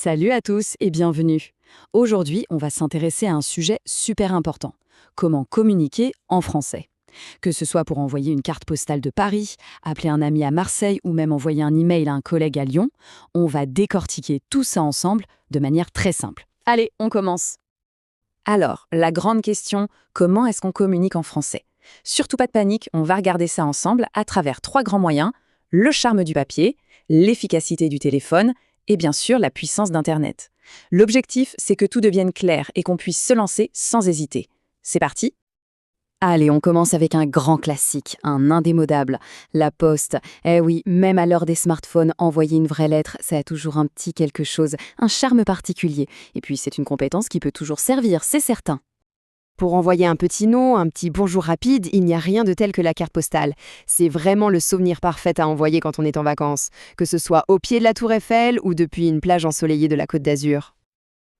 Salut à tous et bienvenue. Aujourd'hui, on va s'intéresser à un sujet super important. Comment communiquer en français. Que ce soit pour envoyer une carte postale de Paris, appeler un ami à Marseille ou même envoyer un email à un collègue à Lyon, on va décortiquer tout ça ensemble de manière très simple. Allez, on commence. Alors, la grande question, comment est-ce qu'on communique en français? Surtout pas de panique, on va regarder ça ensemble à travers 3 grands moyens, le charme du papier, l'efficacité du téléphone et bien sûr la puissance d'Internet. L'objectif, c'est que tout devienne clair et qu'on puisse se lancer sans hésiter. C'est parti? Allez, on commence avec un grand classique, un indémodable, la poste. Eh oui, même à l'heure des smartphones, envoyer une vraie lettre, ça a toujours un petit quelque chose, un charme particulier. Et puis c'est une compétence qui peut toujours servir, c'est certain. Pour envoyer un petit nom, un petit bonjour rapide, il n'y a rien de tel que la carte postale. C'est vraiment le souvenir parfait à envoyer quand on est en vacances, que ce soit au pied de la Tour Eiffel ou depuis une plage ensoleillée de la Côte d'Azur.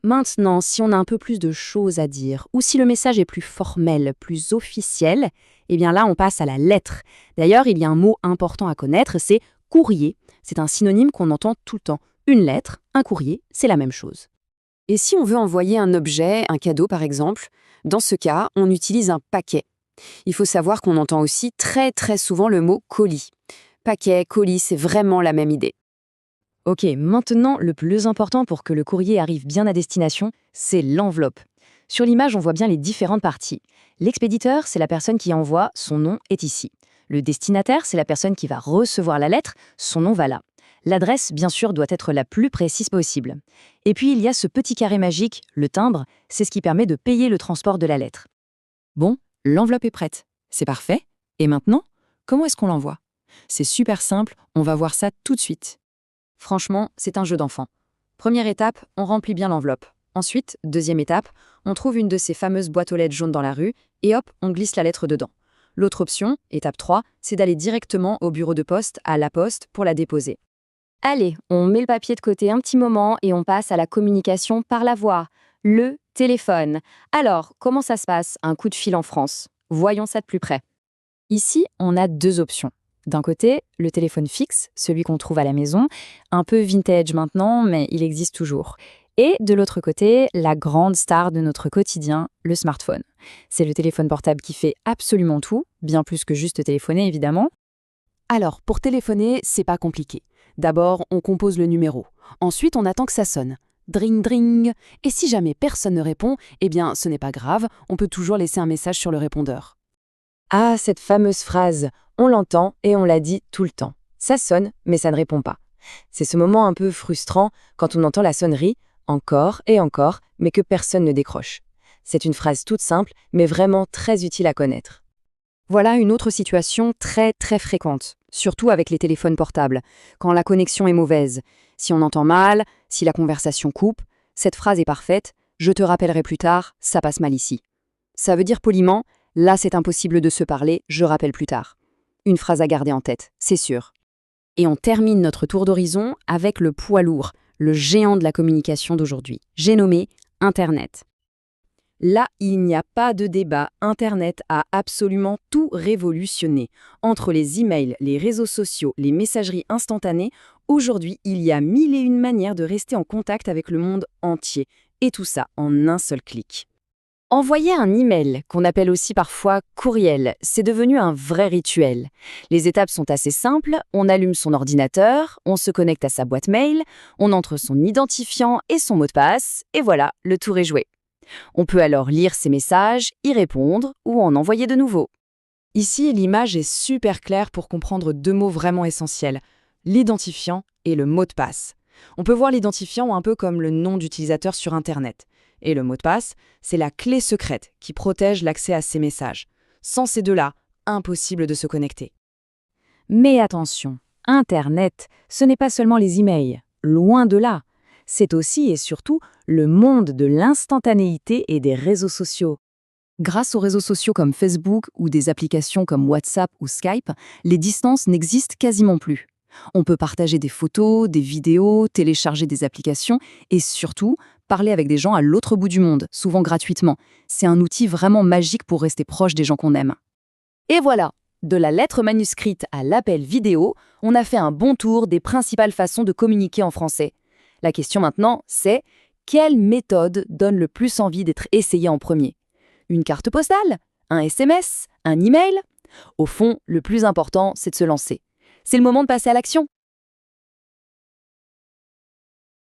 Maintenant, si on a un peu plus de choses à dire, ou si le message est plus formel, plus officiel, eh bien là, on passe à la lettre. D'ailleurs, il y a un mot important à connaître, c'est courrier. C'est un synonyme qu'on entend tout le temps. Une lettre, un courrier, c'est la même chose. Et si on veut envoyer un objet, un cadeau par exemple, dans ce cas, on utilise un paquet. Il faut savoir qu'on entend aussi très souvent le mot colis. Paquet, colis, c'est vraiment la même idée. Ok, maintenant, le plus important pour que le courrier arrive bien à destination, c'est l'enveloppe. Sur l'image, on voit bien les différentes parties. L'expéditeur, c'est la personne qui envoie, son nom est ici. Le destinataire, c'est la personne qui va recevoir la lettre, son nom va là. L'adresse, bien sûr, doit être la plus précise possible. Et puis, il y a ce petit carré magique, le timbre, c'est ce qui permet de payer le transport de la lettre. Bon, l'enveloppe est prête. C'est parfait. Et maintenant, comment est-ce qu'on l'envoie? C'est super simple, on va voir ça tout de suite. Franchement, c'est un jeu d'enfant. Première étape, on remplit bien l'enveloppe. Ensuite, deuxième étape, on trouve une de ces fameuses boîtes aux lettres jaunes dans la rue et hop, on glisse la lettre dedans. L'autre option, étape 3, c'est d'aller directement au bureau de poste, à la poste, pour la déposer. Allez, on met le papier de côté un petit moment et on passe à la communication par la voix, le téléphone. Alors, comment ça se passe, un coup de fil en France? Voyons ça de plus près. Ici, on a 2 options. D'un côté, le téléphone fixe, celui qu'on trouve à la maison, un peu vintage maintenant, mais il existe toujours. Et de l'autre côté, la grande star de notre quotidien, le smartphone. C'est le téléphone portable qui fait absolument tout, bien plus que juste téléphoner évidemment. Alors, pour téléphoner, c'est pas compliqué. D'abord, on compose le numéro. Ensuite, on attend que ça sonne. Dring dring. Et si jamais personne ne répond, eh bien, ce n'est pas grave, on peut toujours laisser un message sur le répondeur. Ah, cette fameuse phrase, on l'entend et on la dit tout le temps. Ça sonne, mais ça ne répond pas. C'est ce moment un peu frustrant quand on entend la sonnerie, encore et encore, mais que personne ne décroche. C'est une phrase toute simple, mais vraiment très utile à connaître. Voilà une autre situation très fréquente, surtout avec les téléphones portables, quand la connexion est mauvaise. Si on entend mal, si la conversation coupe, cette phrase est parfaite, je te rappellerai plus tard, ça passe mal ici. Ça veut dire poliment, là c'est impossible de se parler, je rappelle plus tard. Une phrase à garder en tête, c'est sûr. Et on termine notre tour d'horizon avec le poids lourd, le géant de la communication d'aujourd'hui. J'ai nommé Internet. Là, il n'y a pas de débat, Internet a absolument tout révolutionné. Entre les emails, les réseaux sociaux, les messageries instantanées, aujourd'hui, il y a 1001 manières de rester en contact avec le monde entier. Et tout ça en un seul clic. Envoyer un email, qu'on appelle aussi parfois courriel, c'est devenu un vrai rituel. Les étapes sont assez simples, on allume son ordinateur, on se connecte à sa boîte mail, on entre son identifiant et son mot de passe, et voilà, le tour est joué. On peut alors lire ses messages, y répondre ou en envoyer de nouveaux. Ici, l'image est super claire pour comprendre 2 mots vraiment essentiels, l'identifiant et le mot de passe. On peut voir l'identifiant un peu comme le nom d'utilisateur sur Internet. Et le mot de passe, c'est la clé secrète qui protège l'accès à ces messages. Sans ces 2-là, impossible de se connecter. Mais attention, Internet, ce n'est pas seulement les emails, loin de là. C'est aussi et surtout le monde de l'instantanéité et des réseaux sociaux. Grâce aux réseaux sociaux comme Facebook ou des applications comme WhatsApp ou Skype, les distances n'existent quasiment plus. On peut partager des photos, des vidéos, télécharger des applications et surtout parler avec des gens à l'autre bout du monde, souvent gratuitement. C'est un outil vraiment magique pour rester proche des gens qu'on aime. Et voilà, de la lettre manuscrite à l'appel vidéo, on a fait un bon tour des principales façons de communiquer en français. La question maintenant, c'est quelle méthode donne le plus envie d'être essayée en premier? Une carte postale? Un SMS? Un email? Au fond, le plus important, c'est de se lancer. C'est le moment de passer à l'action.